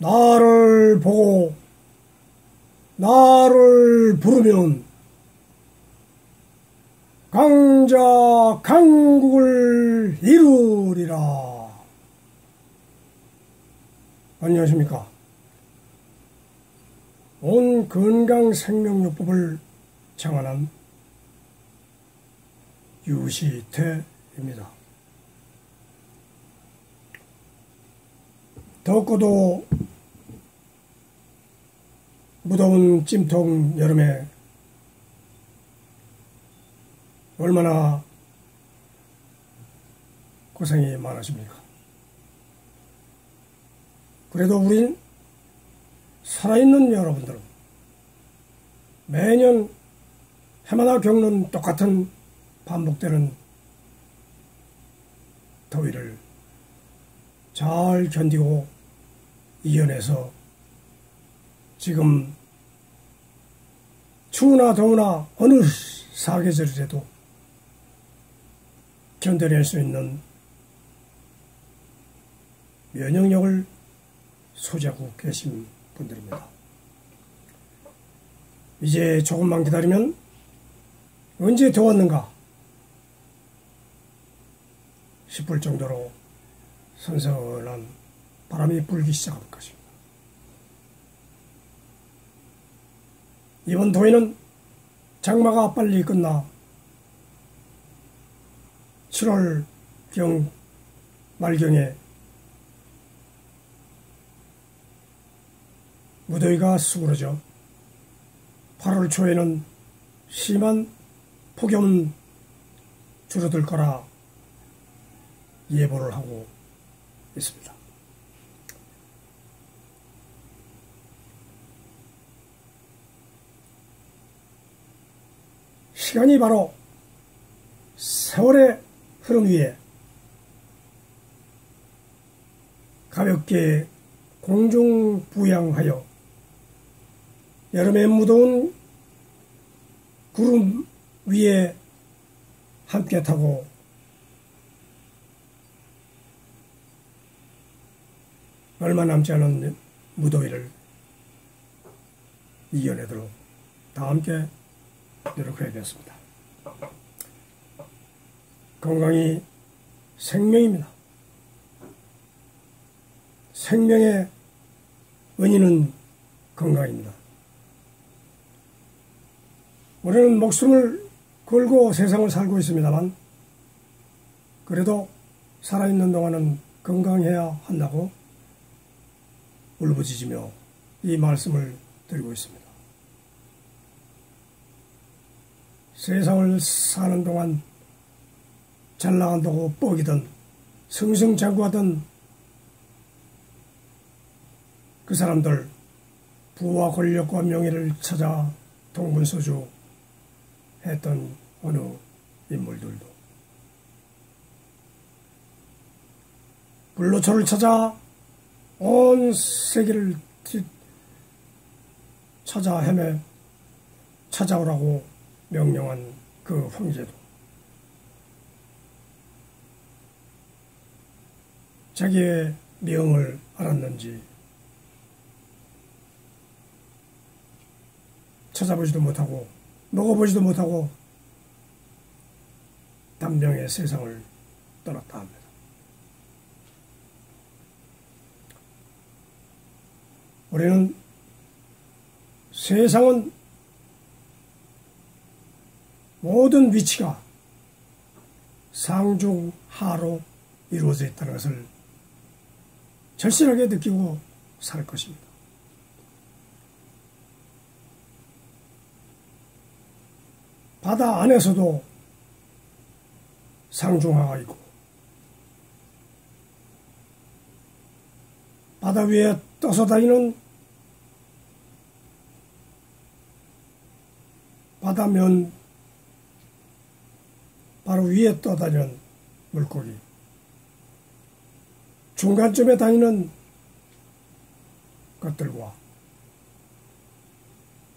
나를 보고 나를 부르면 강자 강국을 이루리라. 안녕하십니까. 온 건강생명요법을 창안한 유시태입니다. 덥고도 무더운 찜통 여름에 얼마나 고생이 많으십니까? 그래도 우린 살아있는 여러분들은 매년 해마다 겪는 똑같은 반복되는 더위를 잘 견디고 이겨내서 지금 추우나 더우나 어느 사계절이라도 견뎌낼 수 있는 면역력을 소지하고 계신 분들입니다. 이제 조금만 기다리면 언제 더웠는가 싶을 정도로 선선한 바람이 불기 시작할 것입니다. 이번 더위는 장마가 빨리 끝나 7월 말경에 무더위가 수그러져 8월 초에는 심한 폭염은 줄어들 거라 예보를 하고 있습니다. 시간이 바로 세월의 흐름 위에 가볍게 공중부양하여 여름에 무더운 구름 위에 함께 타고 얼마 남지 않은 무더위를 이겨내도록 다 함께 노력해야겠습니다. 건강이 생명입니다. 생명의 은인은 건강입니다. 우리는 목숨을 걸고 세상을 살고 있습니다만 그래도 살아있는 동안은 건강해야 한다고 울부짖으며 이 말씀을 드리고 있습니다. 세상을 사는 동안 잘나간다고 뻐기던 승승장구하던 그 사람들, 부와 권력과 명예를 찾아 동분서주 했던 어느 인물들도 불로초를 찾아 온 세계를 찾아 헤매 찾아오라고 명령한 그 황제도 자기의 명을 알았는지 찾아보지도 못하고 먹어보지도 못하고 단명의 세상을 떠났다 합니다. 우리는 세상은 모든 위치가 상중하로 이루어져 있다는 것을 절실하게 느끼고 살 것입니다. 바다 안에서도 상중하가 있고 바다 위에 떠서 다니는 바다면 바로 위에 떠다니는 물고기, 중간쯤에 다니는 것들과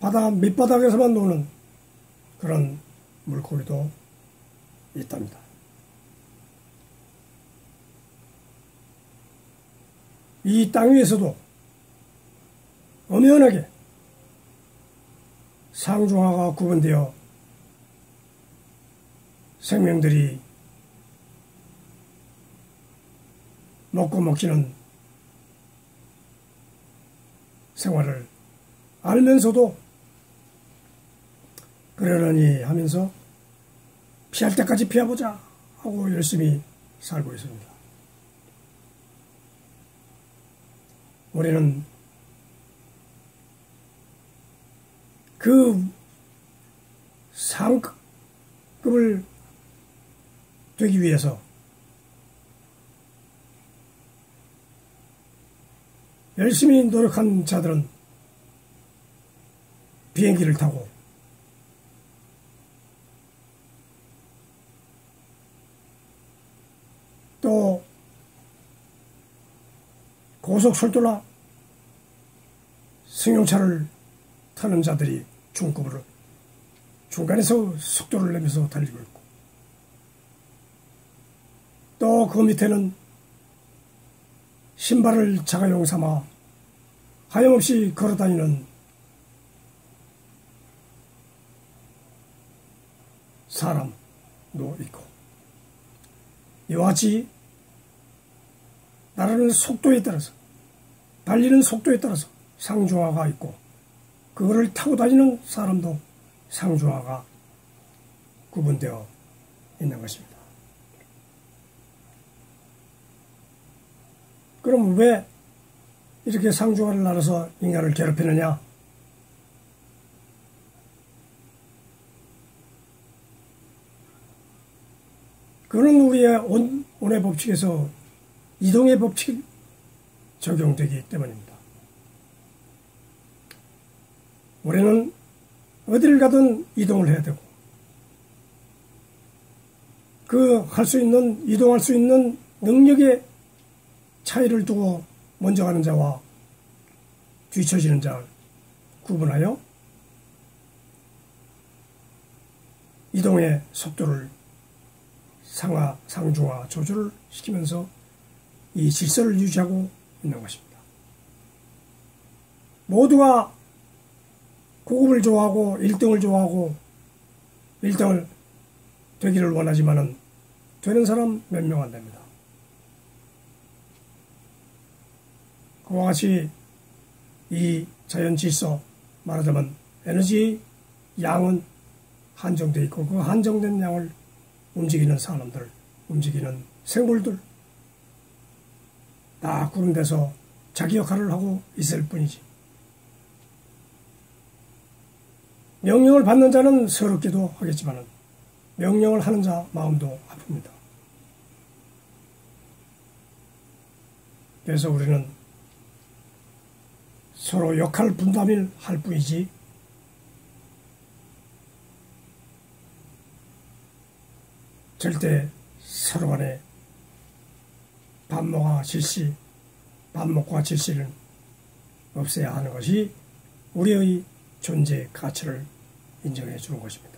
바다 밑바닥에서만 노는 그런 물고기도 있답니다. 이 땅 위에서도 엄연하게 상중하가 구분되어 생명들이 먹고 먹히는 생활을 알면서도 그러려니 하면서 피할 때까지 피해보자 하고 열심히 살고 있습니다. 우리는 그 상급을 되기 위해서 열심히 노력한 자들은 비행기를 타고 또 고속철도나 승용차를 타는 자들이 중급으로 중간에서 속도를 내면서 달리고 있고, 또 그 밑에는 신발을 자가용 삼아 하염없이 걸어다니는 사람도 있고, 이와 같이 나라는 속도에 따라서, 달리는 속도에 따라서 상중하가 있고, 그거를 타고 다니는 사람도 상중하가 구분되어 있는 것입니다. 그럼 왜 이렇게 상중하를 나눠서 인간을 괴롭히느냐? 그는 우리의 온의 법칙에서 이동의 법칙이 적용되기 때문입니다. 우리는 어디를 가든 이동을 해야 되고, 이동할 수 있는 능력의 차이를 두고 먼저 가는 자와 뒤처지는 자를 구분하여 이동의 속도를 상중하 조절을 시키면서 이 질서를 유지하고 있는 것입니다. 모두가 고급을 좋아하고 1등을 좋아하고 1등을 되기를 원하지만은 되는 사람 몇 명 안 됩니다. 그와 같이 이 자연 질서, 말하자면 에너지의 양은 한정되어 있고, 그 한정된 양을 움직이는 사람들, 움직이는 생물들 다 구분돼서 자기 역할을 하고 있을 뿐이지. 명령을 받는 자는 서럽기도 하겠지만 명령을 하는 자 마음도 아픕니다. 그래서 우리는 서로 역할 분담을 할 뿐이지 절대 서로 간에 반목과 질시는 없어야 하는 것이 우리의 존재 가치를 인정해 주는 것입니다.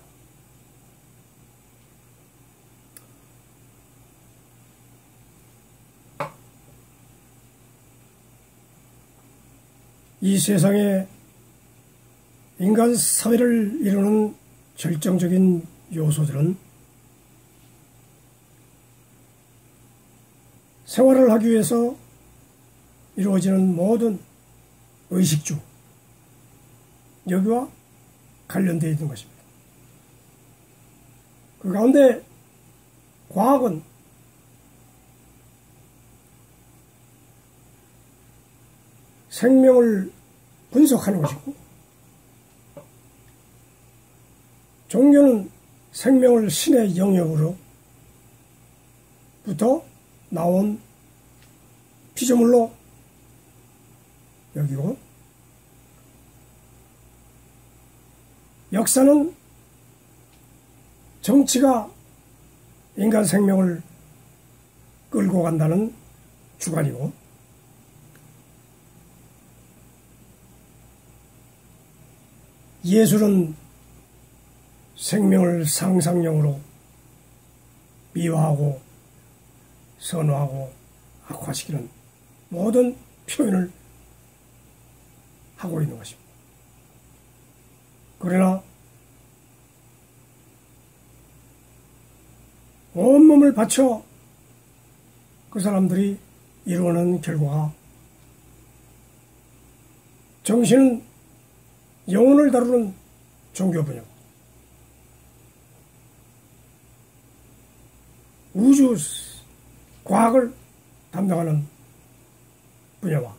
이 세상에 인간 사회를 이루는 결정적인 요소들은 생활을 하기 위해서 이루어지는 모든 의식주, 여기와 관련되어 있는 것입니다. 그 가운데 과학은 생명을 분석하는 것이고, 종교는 생명을 신의 영역으로부터 나온 피조물로 여기고, 역사는 정치가 인간 생명을 끌고 간다는 주관이고, 예술은 생명을 상상력으로 미화하고 선호하고 악화시키는 모든 표현을 하고 있는 것입니다. 그러나 온몸을 바쳐 그 사람들이 이루어낸 결과가 정신은 영혼을 다루는 종교 분야, 우주 과학을 담당하는 분야와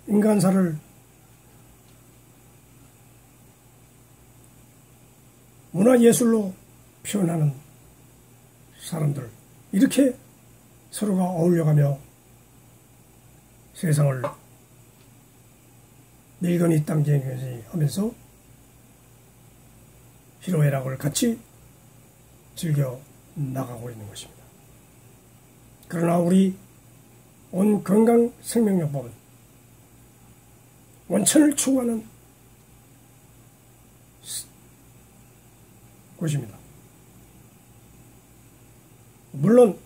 인간사를 문화예술로 표현하는 사람들, 이렇게 서로가 어울려가며 세상을 밀거니 땅쟁이 하면서 희로애락을 같이 즐겨 나가고 있는 것입니다. 그러나 우리 온 건강생명요법은 원천을 추구하는 곳입니다. 물론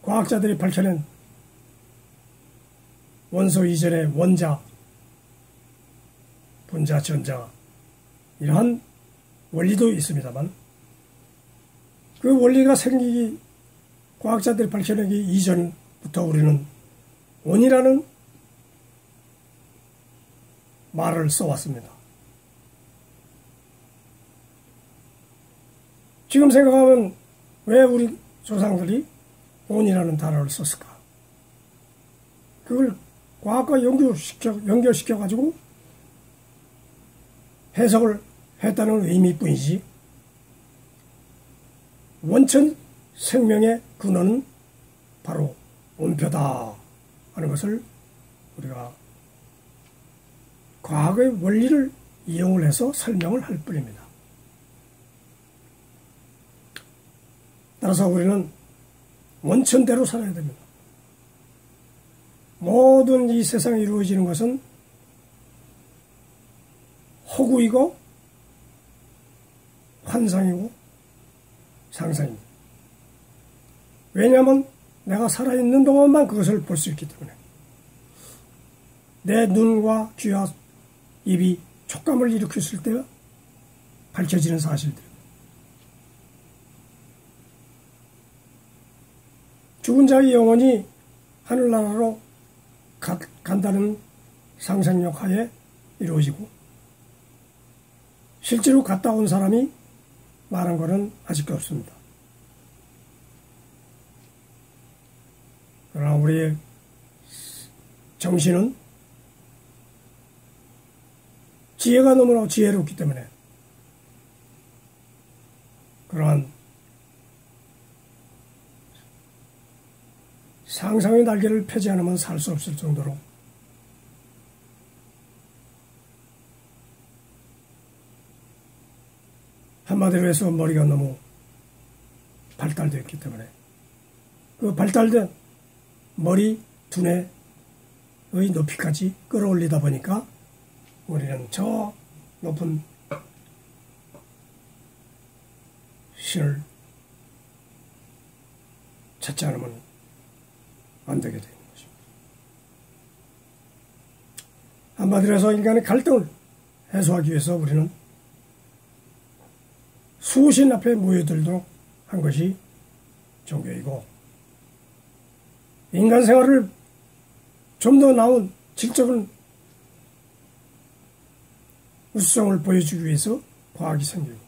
과학자들이 밝혀낸 원소 이전의 원자, 분자, 전자 이러한 원리도 있습니다만 그 원리가 생기기 과학자들이 밝혀내기 이전부터 우리는 원이라는 말을 써왔습니다. 지금 생각하면 왜 우리 조상들이 원이라는 단어를 썼을까? 그걸 과학과 연결시켜가지고 해석을 했다는 의미뿐이지 원천 생명의 근원은 바로 원표다 하는 것을 우리가 과학의 원리를 이용을 해서 설명을 할 뿐입니다. 따라서 우리는 원천대로 살아야 됩니다. 모든 이 세상에 이루어지는 것은 허구이고 환상이고 상상입니다. 왜냐하면 내가 살아있는 동안만 그것을 볼 수 있기 때문에 내 눈과 귀와 입이 촉감을 일으켰을 때 밝혀지는 사실들, 죽은 자의 영혼이 하늘나라로 간다는 상상력 하에 이루어지고 실제로 갔다 온 사람이 말한 것은 아직도 없습니다. 그러나 우리의 정신은 지혜가 너무나 지혜롭기 때문에 그러한 상상의 날개를 펴지 않으면 살 수 없을 정도로 한마디로 해서 머리가 너무 발달되어 있기 때문에 그 발달된 머리 두뇌의 높이까지 끌어올리다 보니까 우리는 저 높은 신을 찾지 않으면 안 되게 되는 것입니다. 한마디로 해서 인간의 갈등을 해소하기 위해서 우리는 수신 앞에 모여들도록 한 것이 종교이고 인간 생활을 좀 더 나은 질적인 우수성을 보여주기 위해서 과학이 생기고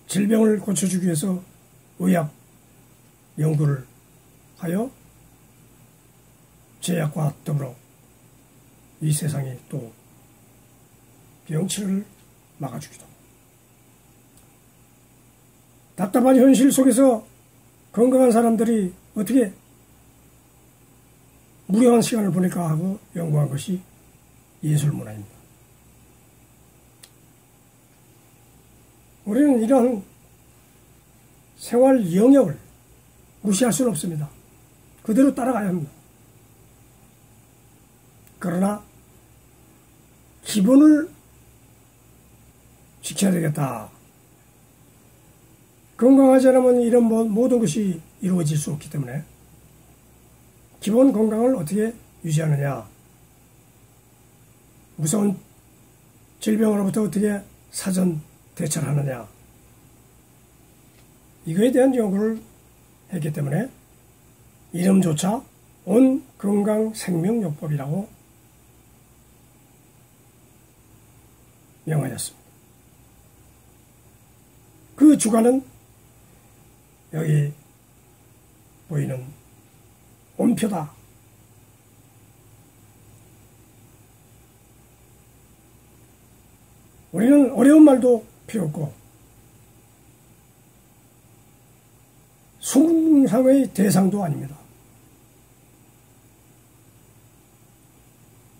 질병을 고쳐주기 위해서 의학 연구를 하여 제약과 더불어 이 세상에 또 병치를 막아주기도 하고 답답한 현실 속에서 건강한 사람들이 어떻게 무료한 시간을 보낼까 하고 연구한 것이 예술문화입니다. 우리는 이러한 생활 영역을 무시할 수는 없습니다. 그대로 따라가야 합니다. 그러나 기본을 지켜야 되겠다. 건강하지 않으면 이런 모든 것이 이루어질 수 없기 때문에 기본 건강을 어떻게 유지하느냐, 무서운 질병으로부터 어떻게 사전 대처를 하느냐, 이거에 대한 연구를 했기 때문에 이름조차 온 건강생명요법이라고 명하였습니다. 그 주관은 여기 보이는 온표다. 우리는 어려운 말도 필요 없고 숭상의 대상도 아닙니다.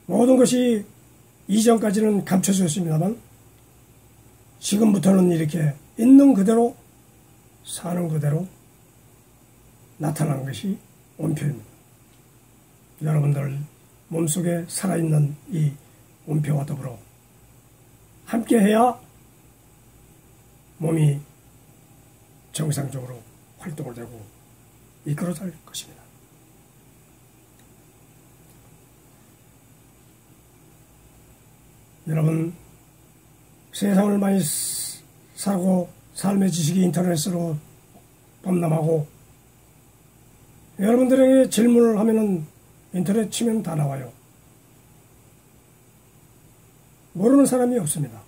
모든 것이 이전까지는 감춰졌습니다만 지금부터는 이렇게 있는 그대로 사는 그대로 나타난 것이 온표입니다. 여러분들 몸속에 살아있는 이 온표와 더불어 함께해야 몸이 정상적으로 활동을 되고 이끌어갈 것입니다. 여러분, 세상을 많이 살고 삶의 지식이 인터넷으로 범람하고 여러분들에게 질문을 하면은 인터넷 치면 다 나와요. 모르는 사람이 없습니다.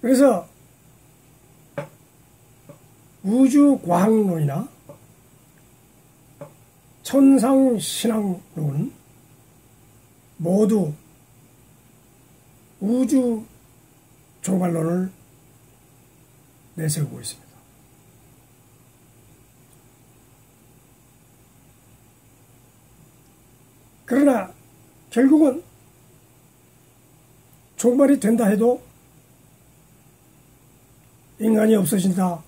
그래서 우주과학론이나 천상신앙론은 모두 우주 종말론을 내세우고 있습니다. 그러나 결국은 종말이 된다 해도 인간이 없어진다,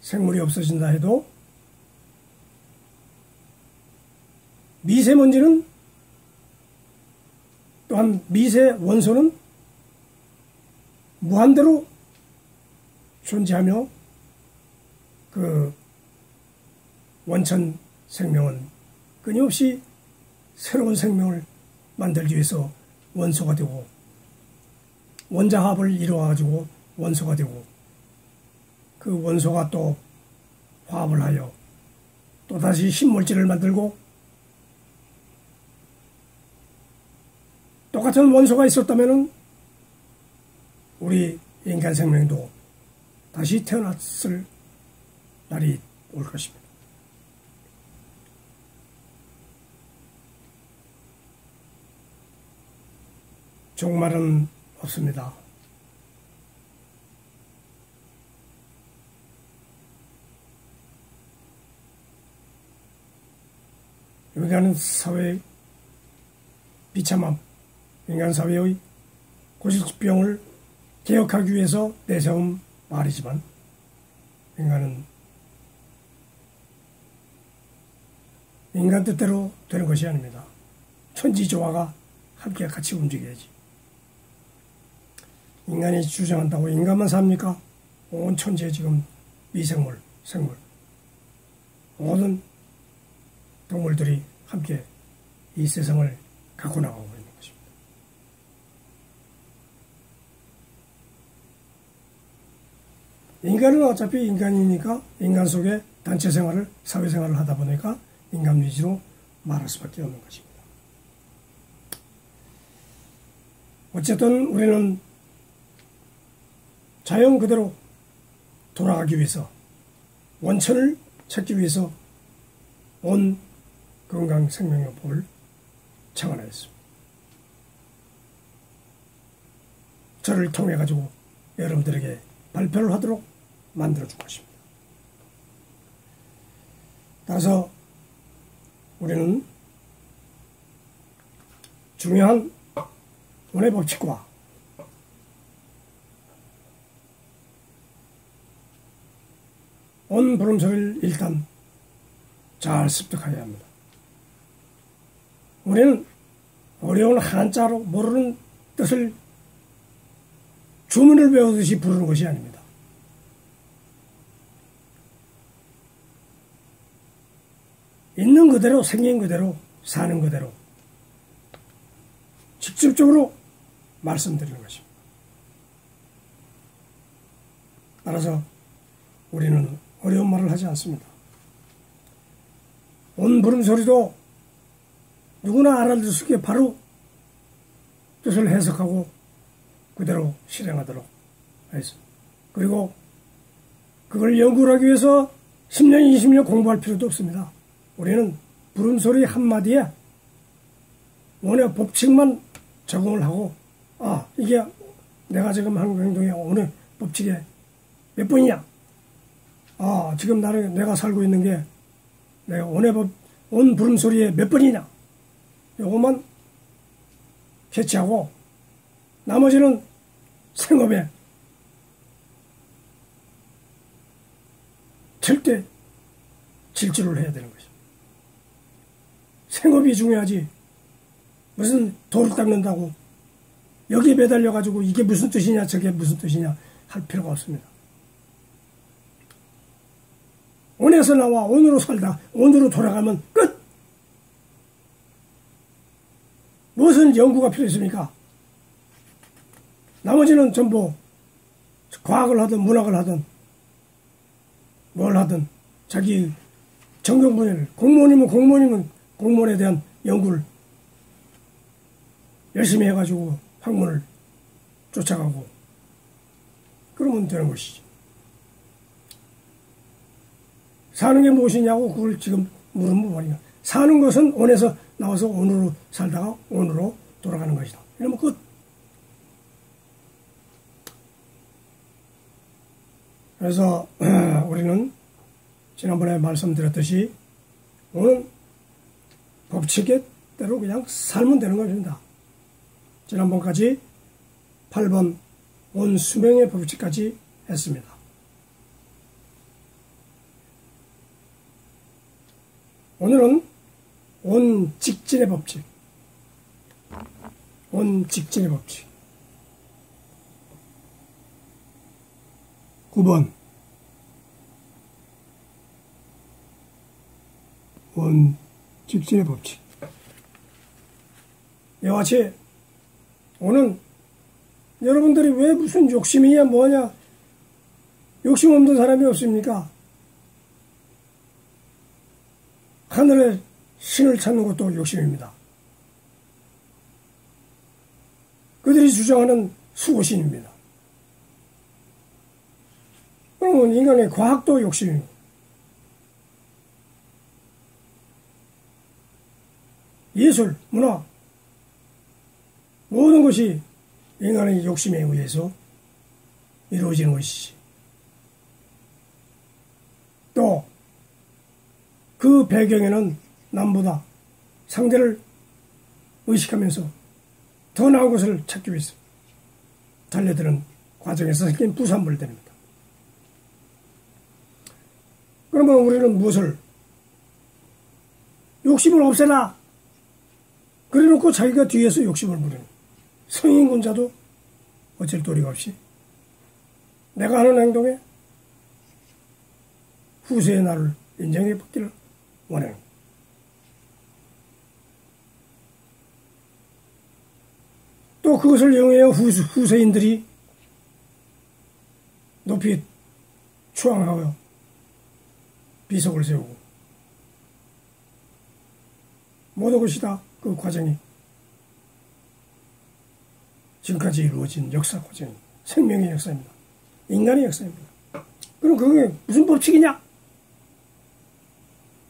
생물이 없어진다 해도 미세먼지는 또한 미세 원소는 무한대로 존재하며 그 원천 생명은 끊임없이 새로운 생명을 만들기 위해서 원소가 되고 원자합을 이루어가지고 원소가 되고 그 원소가 또 화합을 하여 또다시 신물질을 만들고 똑같은 원소가 있었다면 우리 인간 생명도 다시 태어났을 날이 올 것입니다. 종말은 없습니다. 인간 사회의 비참함, 인간 사회의 고질병을 개혁하기 위해서 내세운 말이지만 인간은 인간 뜻대로 되는 것이 아닙니다. 천지조화가 함께 같이 움직여야지. 인간이 주장한다고 인간만 삽니까? 온 천지에 지금 미생물, 생물, 모든 동물들이 함께 이 세상을 갖고 나가고 있는 것입니다. 인간은 어차피 인간이니까 인간 속에 단체 생활을, 사회생활을 하다 보니까 인간 위주로 말할 수밖에 없는 것입니다. 어쨌든 우리는 자연 그대로 돌아가기 위해서 원천을 찾기 위해서 온 건강생명요법을 창안하였습니다. 저를 통해 가지고 여러분들에게 발표를 하도록 만들어준 것입니다. 따라서 우리는 중요한 원의 법칙과 온 보름속을 일단 잘 습득해야 합니다. 우리는 어려운 한자로 모르는 뜻을 주문을 외우듯이 부르는 것이 아닙니다. 있는 그대로, 생긴 그대로, 사는 그대로 직접적으로 말씀드리는 것입니다. 따라서 우리는 어려운 말을 하지 않습니다. 온 부름소리도 누구나 알아들 수 있게 바로 뜻을 해석하고 그대로 실행하도록 하였습니다. 그리고 그걸 연구를 하기 위해서 10년, 20년 공부할 필요도 없습니다. 우리는 부름소리 한마디에 원의 법칙만 적용을 하고, 이게 내가 지금 한 행동이 오늘 법칙에 몇 번이냐? 지금 내가 살고 있는 게 내가 온 부름소리에 몇 번이냐? 요것만 캐치하고 나머지는 생업에 절대 질주를 해야 되는 것입니다. 생업이 중요하지 무슨 돌을 닦는다고 여기에 매달려가지고 이게 무슨 뜻이냐 저게 무슨 뜻이냐 할 필요가 없습니다. 온에서 나와 온으로 살다 온으로 돌아가면 끝! 무슨 연구가 필요했습니까? 나머지는 전부 과학을 하든 문학을 하든 뭘 하든 자기 전공 분야를 공무원이면 공무원에 대한 연구를 열심히 해가지고 학문을 쫓아가고 그러면 되는 것이지. 사는 게 무엇이냐고 그걸 지금 물으면 뭐냐. 사는 것은 온에서 나와서 온으로 살다가 온으로 돌아가는 것이다. 이러면 끝. 그래서 우리는 지난번에 말씀드렸듯이 오는 법칙대로 그냥 살면 되는 것입니다. 지난번까지 8번 온 수명의 법칙까지 했습니다. 오늘은 온 직진의 법칙. 온 직진의 법칙. 9번. 온 직진의 법칙. 이와 같이 오늘 여러분들이 왜 무슨 욕심이냐 뭐냐 욕심 없는 사람이 없습니까? 하늘의 신을 찾는 것도 욕심입니다. 그들이 주장하는 수호신입니다. 그러면 인간의 과학도 욕심입니다. 예술, 문화 모든 것이 인간의 욕심에 의해서 이루어지는 것이지. 또 그 배경에는 남보다 상대를 의식하면서 더 나은 것을 찾기 위해서 달려드는 과정에서 생긴 부산물들입니다. 그러면 우리는 무엇을? 욕심을 없애라! 그래놓고 자기가 뒤에서 욕심을 부리는 성인군자도 어쩔 도리가 없이 내가 하는 행동에 후세의 나를 인정해 받기를 원하는 또 그것을 이용하여 후세인들이 높이 추앙하여 비석을 세우고 모든 것이 다 그 과정이 지금까지 이루어진 역사 과정입니다. 생명의 역사입니다. 인간의 역사입니다. 그럼 그게 무슨 법칙이냐?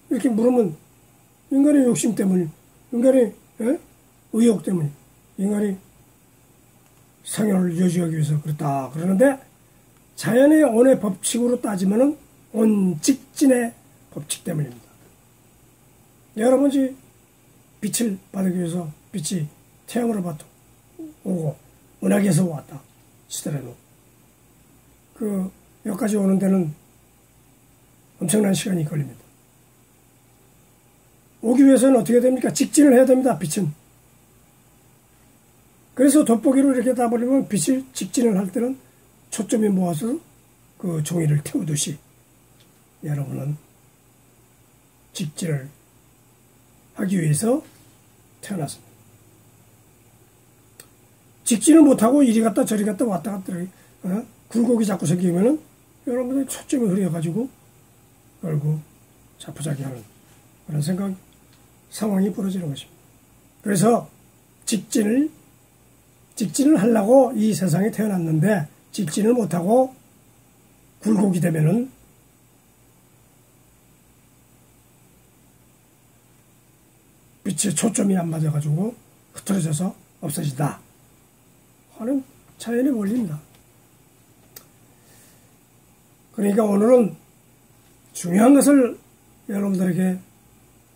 이렇게 물으면 인간의 욕심 때문에, 인간의 의욕 때문에, 인간이 상현을 유지하기 위해서 그렇다 그러는데 자연의 온의 법칙으로 따지면은 온 직진의 법칙 때문입니다. 여러분이 빛을 받기 위해서 빛이 태양으로부터 오고 은하계에서 왔다 시더라도 그 여기까지 오는 데는 엄청난 시간이 걸립니다. 오기 위해서는 어떻게 됩니까? 직진을 해야 됩니다. 빛은 그래서 돋보기로 이렇게 따버리면 빛을 직진을 할 때는 초점이 모아서 그 종이를 태우듯이 여러분은 직진을 하기 위해서 태어났습니다. 직진을 못하고 이리 갔다 저리 갔다 왔다 갔다 굴곡이 자꾸 생기면은 여러분들 초점이 흐려가지고 결국 자포자기하는 그런 상황이 벌어지는 것입니다. 그래서 직진을 하려고 이 세상에 태어났는데 직진을 못하고 굴곡이 되면은 빛의 초점이 안 맞아가지고 흐트러져서 없어진다 하는 자연의 원리입니다. 그러니까 오늘은 중요한 것을 여러분들에게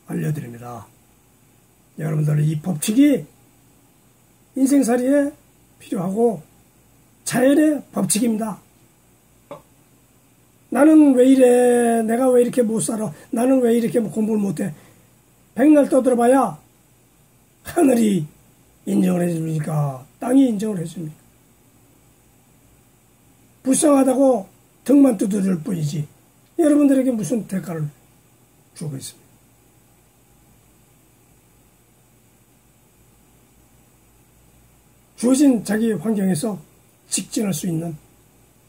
알려드립니다. 여러분들의 이 법칙이 인생살이에 필요하고 자연의 법칙입니다. 나는 왜 이래? 내가 왜 이렇게 못 살아? 나는 왜 이렇게 공부를 못해? 백날 떠들어봐야 하늘이 인정을 해줍니까? 땅이 인정을 해줍니까? 불쌍하다고 등만 두드릴 뿐이지 여러분들에게 무슨 대가를 주고 있습니다. 주어진 자기 환경에서 직진할 수 있는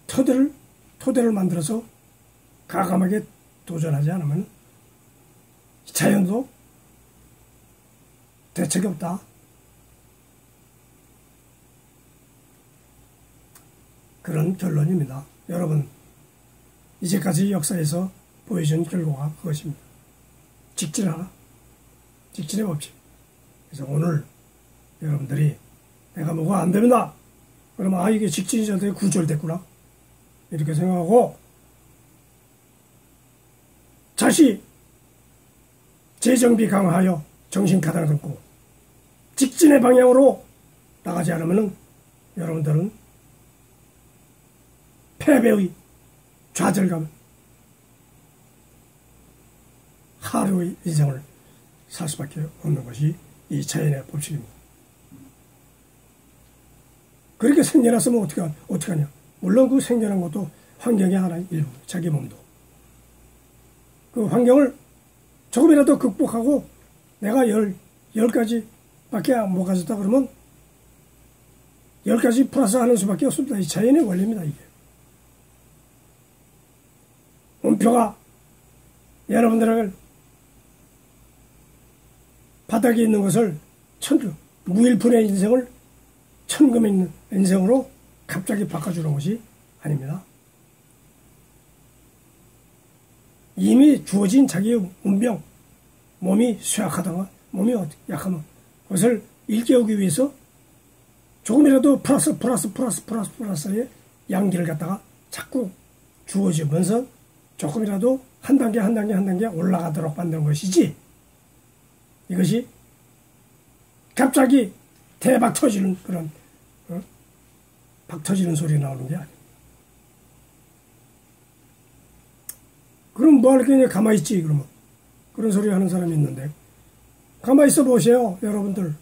토대를 만들어서 과감하게 도전하지 않으면 자연도 대책이 없다. 그런 결론입니다. 여러분, 이제까지 역사에서 보여준 결과가 그것입니다. 직진하라. 직진의 법칙. 그래서 오늘 여러분들이 내가 뭐가 안 됩니다. 그러면 이게 직진이 저한테 구절됐구나. 이렇게 생각하고 다시 재정비 강화하여 정신 가닥 끊고 직진의 방향으로 나가지 않으면 여러분들은 패배의 좌절감, 하루의 인생을 살 수밖에 없는 것이 이 자연의 법칙입니다. 그렇게 생겨났으면 어떡하냐. 물론 그 생겨난 것도 환경의 하나의 일부, 자기 몸도. 그 환경을 조금이라도 극복하고 내가 10가지밖에 못 가졌다 그러면 10가지 플러스 하는 수밖에 없습니다. 이 자연의 원리입니다, 이게. 운표가 여러분들을 바닥에 있는 것을 무일푼의 인생을 천금에 있는 인생으로 갑자기 바꿔주는 것이 아닙니다. 이미 주어진 자기의 운명, 몸이 쇠약하다가 몸이 약하면 그것을 일깨우기 위해서 조금이라도 플러스의 양기를 갖다가 자꾸 주어지면서 조금이라도 한 단계 올라가도록 만드는 것이지, 이것이 갑자기 대박 터지는 그런 박 터지는 소리 나오는 게 아니에요. 그럼 뭐 할 거냐, 가만히 있지. 그러면 그런 소리 하는 사람이 있는데 가만히 있어 보세요. 여러분들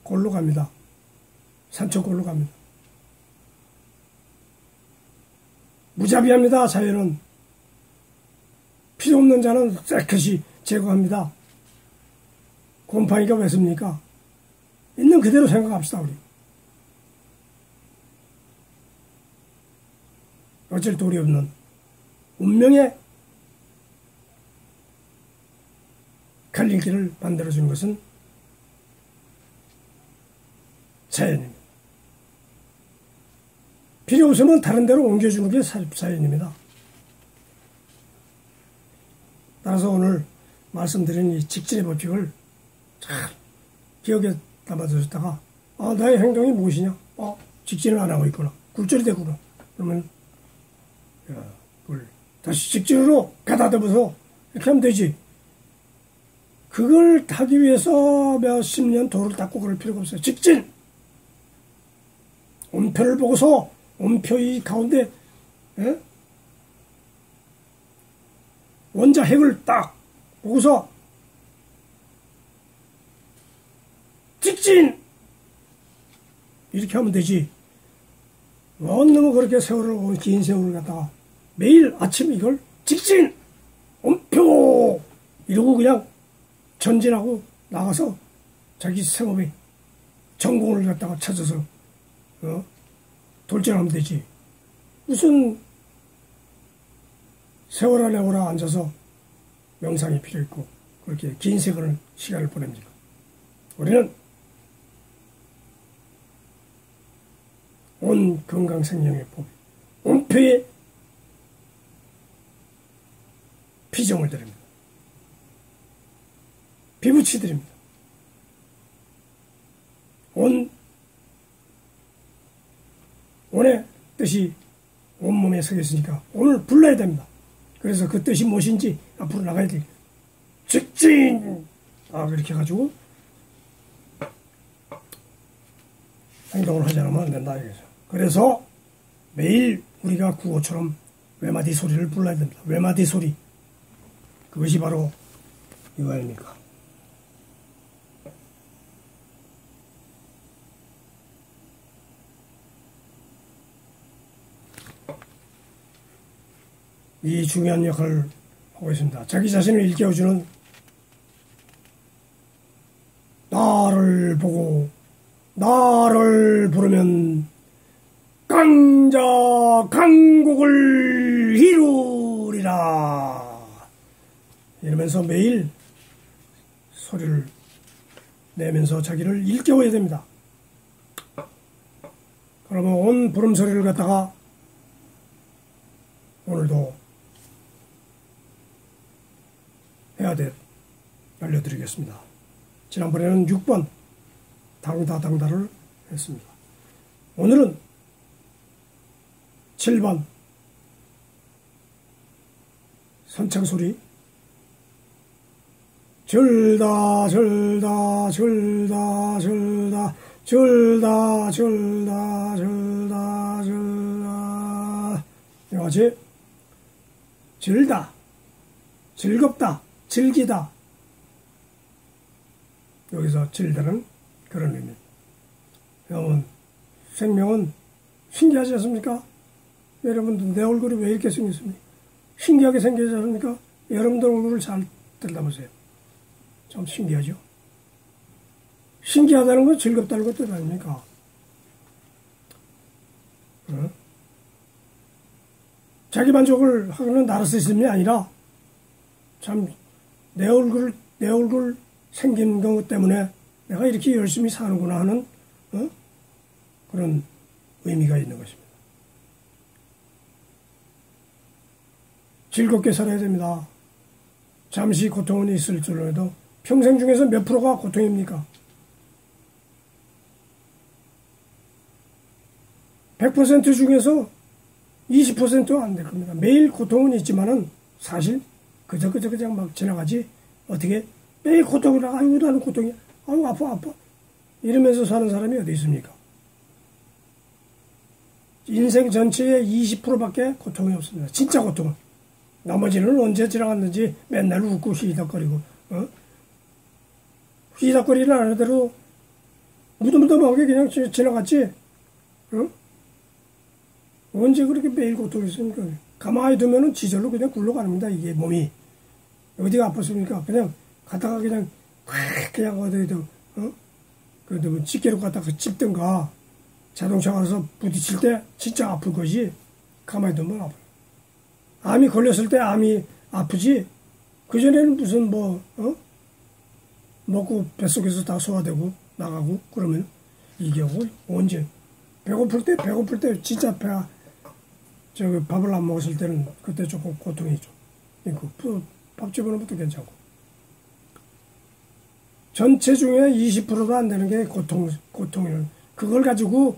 골로 갑니다. 산천 골로 갑니다. 무자비합니다. 자연은 필요 없는 자는 깨끗이 제거합니다. 곰팡이가 왜 씁니까? 있는 그대로 생각합시다. 우리 어쩔 도리 없는 운명의 갈림길을 만들어주는 것은 자연입니다. 필요 없으면 다른 데로 옮겨주는 게 자연입니다. 따라서 오늘 말씀드린 이 직진의 법칙을 잘 기억에 담아두셨다가 나의 행동이 무엇이냐? 직진을 안 하고 있구나. 굴절이 됐구나. 그러면 그걸 다시 직진으로 가다듬어서 이렇게 하면 되지. 그걸 하기 위해서 몇십 년 도를 닦고 그럴 필요가 없어요. 직진! 온표를 보고서 온표의 가운데 원자 핵을 딱 보고서 직진! 이렇게 하면 되지. 너무 그렇게 세월을, 긴 세월을 갖다가 매일 아침 이걸 직진! 엄표! 이러고 그냥 전진하고 나가서 자기 생업에 전공을 갖다가 찾아서, 돌진하면 되지. 무슨 세월아 내월아 앉아서 명상이 필요 있고, 그렇게 긴 시간을 보냅니까? 우리는 온 건강생명의 법, 온표에 피정을 드립니다. 비부치 드립니다. 온의 뜻이 온몸에 서 있으니까 오늘 불러야 됩니다. 그래서 그 뜻이 무엇인지 앞으로 나가야 돼. 직진! 그렇게 해가지고 행동을 하지 않으면 안 된다 이거죠. 그래서 매일 우리가 구호처럼 외마디 소리를 불러야 됩니다. 외마디 소리. 그것이 바로 이거 아닙니까? 이 중요한 역할을 하고 있습니다. 자기 자신을 일깨워주는, 나를 보고 나를 부르면 강자 강국을 이루리라 이러면서 매일 소리를 내면서 자기를 일깨워야 됩니다. 그러면 온 부름소리를 갖다가 오늘도 해야 돼 알려드리겠습니다. 지난번에는 6번 당다당다를 했습니다. 오늘은 7번 선창소리 절다 절다 절다 절다 절다 절다 절다 절다 이거지. 절다 즐겁다 즐기다 여기서 절다는 그런 의미입니다. 여러분 생명은 신기하지 않습니까? 여러분들 내 얼굴이 왜 이렇게 생겼습니까? 신기하게 생기지 않습니까? 여러분들 얼굴을 잘 들여다보세요. 참 신기하죠? 신기하다는 건 즐겁다는 것도 아닙니까? 자기 만족을 하는 나르시즘이 아니라 참 내 얼굴 생긴 것 때문에 내가 이렇게 열심히 사는구나 하는 그런 의미가 있는 것입니다. 즐겁게 살아야 됩니다. 잠시 고통은 있을 줄로라도 평생 중에서 몇 프로가 고통입니까? 100% 중에서 20%는 안 될 겁니다. 매일 고통은 있지만은 사실 그저 그냥 막 지나가지. 어떻게 매일 고통이라 아이고 나는 고통이야. 아이고 아파 이러면서 사는 사람이 어디 있습니까? 인생 전체의 20%밖에 고통이 없습니다. 진짜 고통은. 나머지는 언제 지나갔는지 맨날 웃고 휘덕거리고 휘덕거리는 안 하더라도 무덤무덤하게 그냥 지나갔지. 언제 그렇게 매일 고통이 있습니까? 가만히 두면은 지절로 그냥 굴러갑니다. 이게 몸이. 어디가 아팠습니까? 그냥 갔다가 그냥 그냥 어디도 그래도 뭐 집게로 갖다가 찝든가 자동차 가서 부딪힐 때 진짜 아플 거지. 가만히 두면 아파요. 암이 걸렸을 때 암이 아프지. 그전에는 무슨 먹고 뱃속에서 다 소화되고 나가고 그러면 이게 언제 배고플 때 진짜 배가 밥을 안 먹었을 때는 그때 조금 고통이죠. 밥 집어넣으면 괜찮고. 전체 중에 20%도 안 되는 게 고통이에요. 그걸 가지고,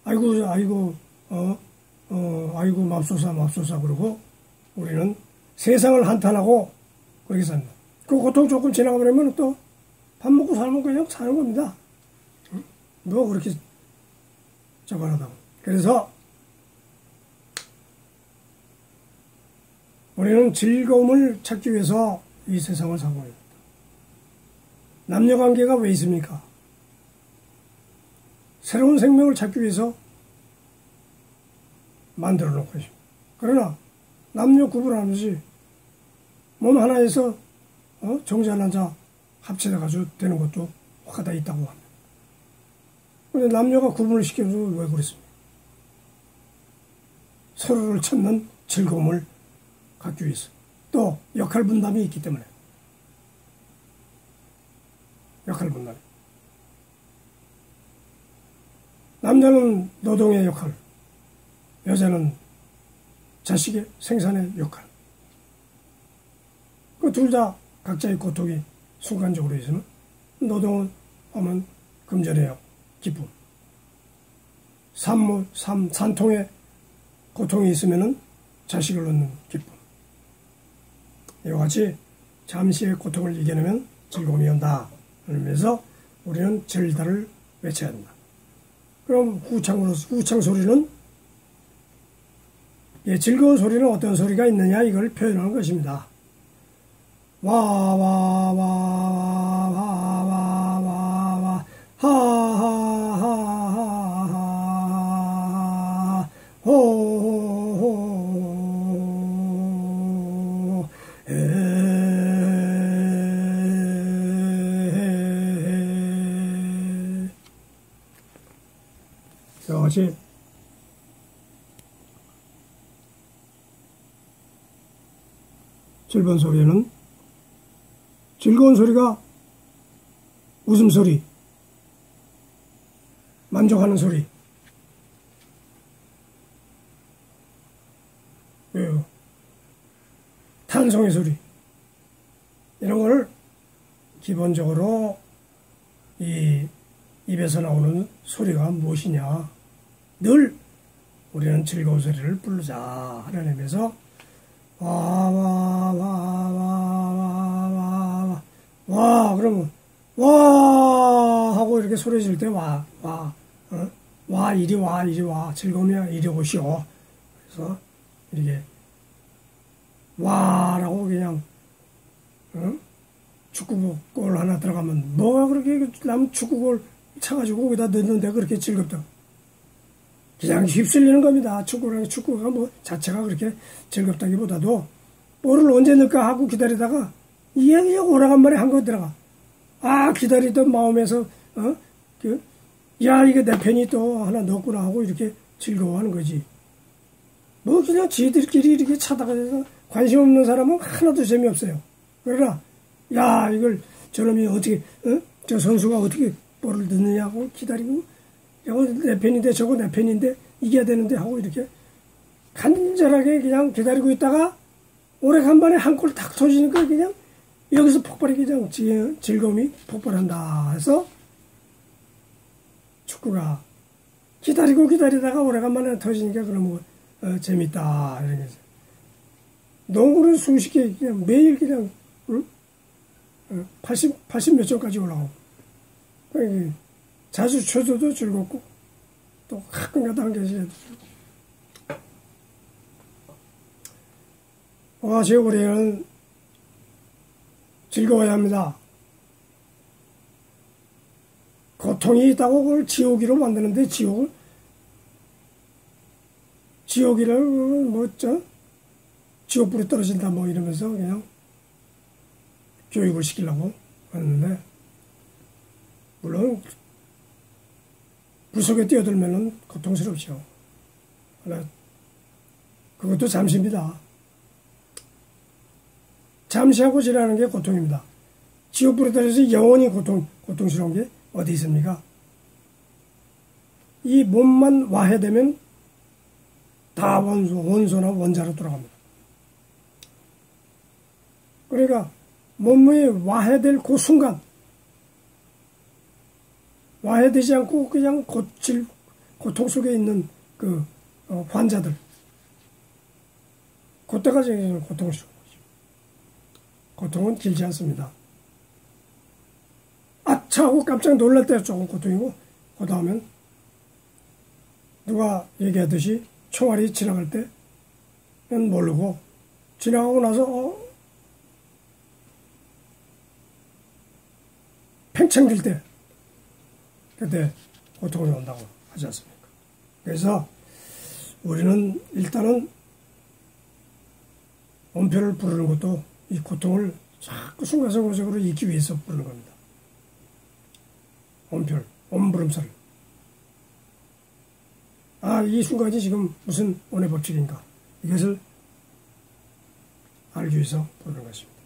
아이고, 맙소사, 그러고, 우리는 세상을 한탄하고, 그렇게 삽니다. 그 고통 조금 지나가버리면 또, 밥 먹고 살면 그냥 사는 겁니다. 뭐, 그렇게, 저거하다고. 그래서, 우리는 즐거움을 찾기 위해서 이 세상을 살고 있습니다. 남녀관계가 왜 있습니까? 새로운 생명을 찾기 위해서 만들어 놓은 것입니다. 그러나 남녀 구분하면서 몸 하나에서 정자 남자 합쳐가지고 되는 것도 화가 있다고 합니다. 그런데 남녀가 구분을 시켜서 왜 그랬습니까? 서로를 찾는 즐거움을 갖기 위해서. 또 역할 분담이 있기 때문에. 역할 분담. 남자는 노동의 역할, 여자는 자식의 생산의 역할. 그 둘 다 각자의 고통이 순간적으로 있으면 노동은 하면 금전의 기쁨. 산통의 고통이 있으면은 자식을 얻는 기쁨. 이와 같이 잠시의 고통을 이겨내면 즐거움이 온다. 그러면서 우리는 절다를 외쳐야 한다. 그럼 후창 소리는 즐거운 소리는 어떤 소리가 있느냐 이걸 표현하는 것입니다. 와 와 와 와 와 와 하하하하하 호호호 이것이 즐거운 소리는 즐거운 소리가 웃음소리, 만족하는 소리, 탄성의 소리, 이런 거를 기본적으로 이 입에서 나오는 소리가 무엇이냐. 늘 우리는 즐거운 소리를 부르자 하는 의미에서 와 그러면 와 하고 이렇게 소리 질 때 와 이리 와 즐거우면 이리 오시오. 그래서 이렇게 와라고 그냥 축구골 하나 들어가면 뭐가 그렇게 남 축구골 차가지고 거기다 넣는데 그렇게 즐겁다. 그냥 휩쓸리는 겁니다. 축구가 뭐 자체가 그렇게 즐겁다기보다도 볼을 언제 넣을까 하고 기다리다가 이게 오라간만에 한 거 들어가. 기다리던 마음에서 야 이게 내 편이 또 하나 넣었구나 하고 이렇게 즐거워하는 거지. 뭐 그냥 지들끼리 이렇게 차다가 관심 없는 사람은 하나도 재미없어요. 그러나 야 이걸 저놈이 어떻게 저 선수가 어떻게 볼을 넣느냐고 기다리고 이거 내 편인데 저거 내 편인데 이겨야 되는데 하고 이렇게 간절하게 그냥 기다리고 있다가 오래간만에 한 골 탁 터지니까 그냥 여기서 폭발이 그냥 즐거움이 폭발한다 해서 축구가 기다리다가 오래간만에 터지니까 그러면 재밌다 이런 거죠. 농구는 수십 개 그냥 매일 그냥 80 몇 점까지 올라가고 자주 쳐줘도 즐겁고 또 가끔가다 한 개씩 해도 즐겁고 제 우리는 즐거워야 합니다. 고통이 있다고 그걸 지옥이로 만드는데 지옥이를 지옥불에 떨어진다 뭐 이러면서 그냥 교육을 시키려고 하는데 물론 불 속에 뛰어들면은 고통스럽죠. 그것도 잠시입니다. 잠시하고 지나는 게 고통입니다. 지옥불에 떨어져서 영원히 고통스러운 게 어디 있습니까? 이 몸만 와해되면 다 원소나 원자로 돌아갑니다. 그러니까 몸이 와해될 그 순간 와해되지 않고 그냥 고통 속에 있는 그 환자들 그때가 제일 고통스러운 거죠. 고통은 길지 않습니다. 아차 하고 깜짝 놀랄 때 조금 고통이고 그 다음엔 누가 얘기하듯이 총알이 지나갈 때는 모르고 지나가고 나서 팽창될 때 그때 고통이 온다고 하지 않습니까? 그래서 우리는 일단은 원표를 부르는 것도 이 고통을 자꾸 순간적으로 잊기 위해서 부르는 겁니다. 원표를, 원부름사를. 아, 이 순간이 지금 무슨 원의 법칙인가? 이것을 알기 위해서 부르는 것입니다.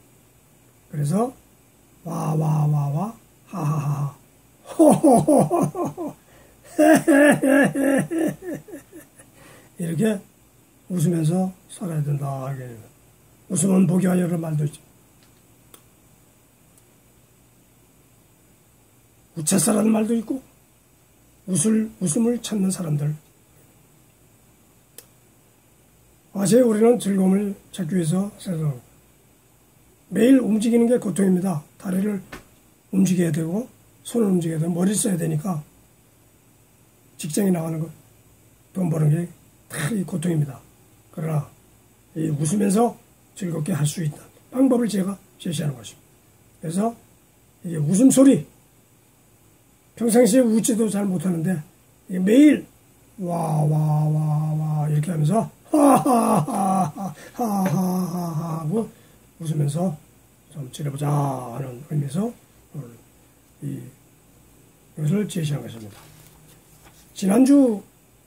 그래서 와 하하하 호호호호호 이렇게 웃으면서 살아야 된다. 웃으면 복이 하여라는 말도 있죠. 우차사라는 말도 있고 웃음을 찾는 사람들. 어제 우리는 즐거움을 찾기 위해서 매일 움직이는 게 고통입니다. 다리를 움직여야 되고 손을 움직여야 되고 머리를 써야 되니까 직장에 나가는 것, 돈 버는 게 다 이 고통입니다. 그러나 이 웃으면서 즐겁게 할 수 있는 방법을 제가 제시하는 것입니다. 그래서 이게 웃음소리, 평상시에 웃지도 잘 못하는데 매일 와 이렇게 하면서 하하하하 하고 웃으면서 좀 지내보자 하는 의미에서 이것을 제시한 것입니다. 지난주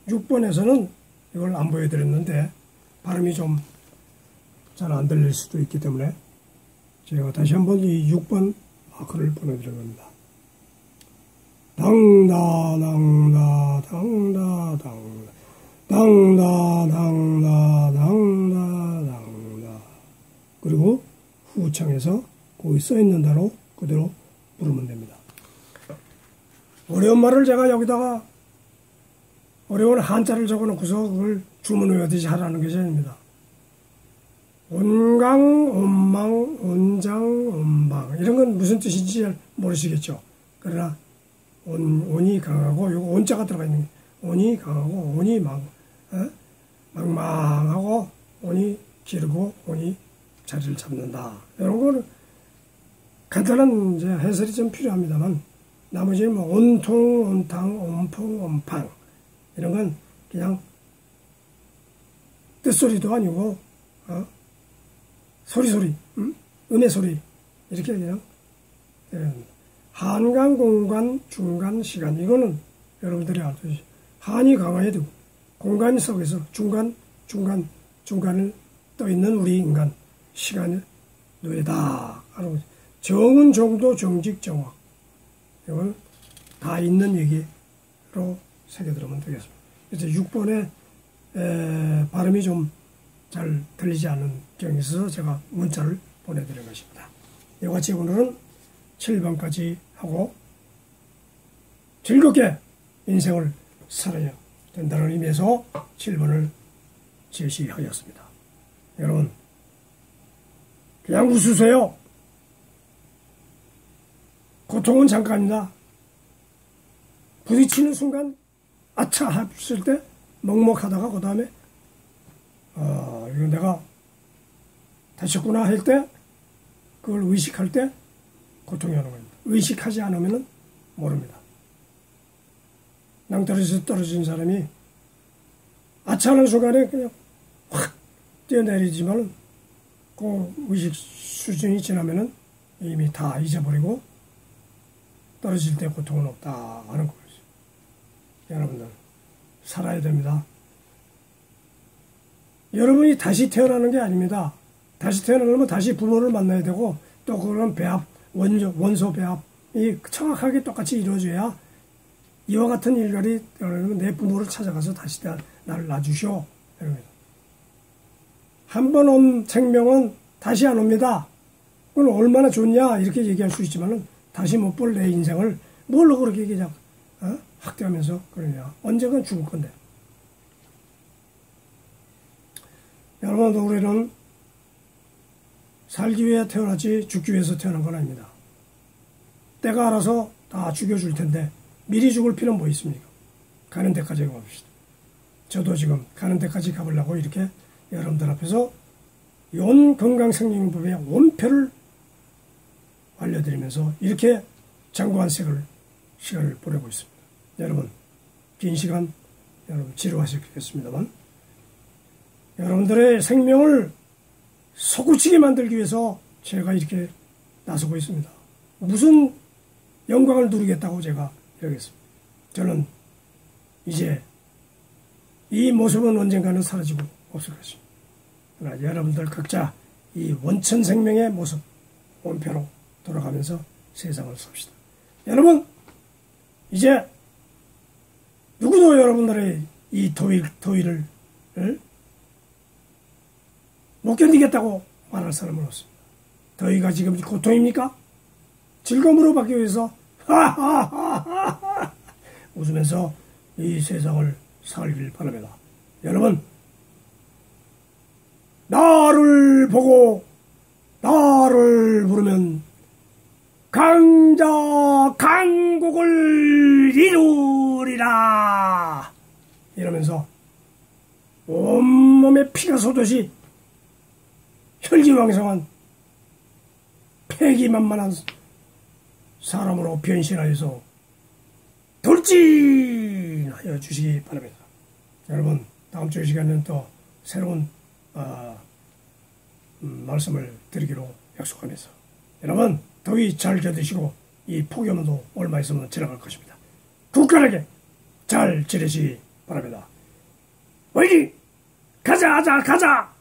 6번에서는 이걸 안 보여드렸는데 발음이 좀 잘 안 들릴 수도 있기 때문에 제가 다시 한번 이 6번 마크를 보내드린 겁니다. 당다 당다 당다 당다 당다 당다 당다 당다 그리고 후창에서 거기 써있는 대로 그대로 부르면 됩니다. 어려운 말을 제가 여기다가 어려운 한자를 적어놓고서 그걸 주문 외우듯이 하라는 것이 아닙니다. 온강, 온망, 온장, 온방 이런 건 무슨 뜻인지 잘 모르시겠죠. 그러나 온이 강하고 요거 온자가 들어가 있는 게 온이 강하고 온이 망망하고 온이 기르고 온이 자리를 잡는다. 이런 거는 간단한 이제 해설이 좀 필요합니다만 나머지는 뭐 온통, 온탕, 온풍, 온팡 이런 건 그냥 뜻소리도 아니고 소리 음의 소리 이렇게 그냥 한간, 공간, 중간, 시간 이거는 여러분들이 알듯이 한이 강해야 되고 공간 속에서 중간을 떠 있는 우리 인간 시간을 노예다 하는 거죠. 정은 정도 정직 정확 이건 다 있는 얘기로 새겨들으면 되겠습니다. 그래서 6번에 발음이 좀 잘 들리지 않는 경향이 있어서 제가 문자를 보내드린 것입니다. 이와 같이 오늘은 7번까지 하고 즐겁게 인생을 살아야 된다는 의미에서 7번을 제시하였습니다. 여러분 그냥 웃으세요. 고통은 잠깐입니다. 부딪히는 순간 아차 했을 때 먹먹하다가 그 다음에 이거 내가 다쳤구나 할 때 그걸 의식할 때 고통이 오는 겁니다. 의식하지 않으면 모릅니다. 낭떠러지에서 떨어진 사람이 아차하는 순간에 그냥 확 뛰어내리지만 그 의식 수준이 지나면은 이미 다 잊어버리고 떨어질 때 고통은 없다 하는 거죠. 여러분들 살아야 됩니다. 여러분이 다시 태어나는 게 아닙니다. 다시 태어나려면 다시 부모를 만나야 되고 또 그런 배합, 원소 배합이 정확하게 똑같이 이루어져야 이와 같은 일들이 내 부모를 찾아가서 다시 나를 낳아주시오. 한 번 온 생명은 다시 안 옵니다. 그건 얼마나 좋냐 이렇게 얘기할 수 있지만은 다시 못 볼 내 인생을 뭘로 그렇게 그냥 학대하면서 그러냐. 언젠간 죽을 건데. 여러분, 우리는 살기 위해 태어났지 죽기 위해서 태어난 건 아닙니다. 때가 알아서 다 죽여줄 텐데 미리 죽을 필요는 뭐 있습니까? 가는 데까지 가봅시다. 저도 지금 가는 데까지 가보려고 이렇게 여러분들 앞에서 온 건강생명법의 원표를 알려드리면서 이렇게 장구한 시간을 보내고 있습니다. 여러분 긴 시간 여러분 지루하셨겠습니다만 여러분들의 생명을 솟구치게 만들기 위해서 제가 이렇게 나서고 있습니다. 무슨 영광을 누리겠다고 제가 이러겠습니다. 저는 이제 이 모습은 언젠가는 사라지고 없을 것입니다. 그러나 여러분들 각자 이 원천 생명의 모습 원표로 돌아가면서 세상을 삽시다. 여러분 이제 누구도 여러분들의 이 더위를 못 견디겠다고 말할 사람은 없습니다. 더위가 지금 고통입니까? 즐거움으로 바뀌기 위해서 하하하하 웃으면서 이 세상을 살길 바랍니다. 여러분 나를 보고 나를 부르면 강자 강국을 이루리라 이러면서 온몸에 피가 솟듯이 혈기왕성한 패기만만한 사람으로 변신하여서 돌진하여 주시기 바랍니다. 여러분 다음 주 시간에는 또 새로운 말씀을 드리기로 약속하면서 여러분 더위 잘 견디시고 이 폭염도 얼마 있으면 지나갈 것입니다. 굳건하게 잘 지내시기 바랍니다. 화이팅! 가자!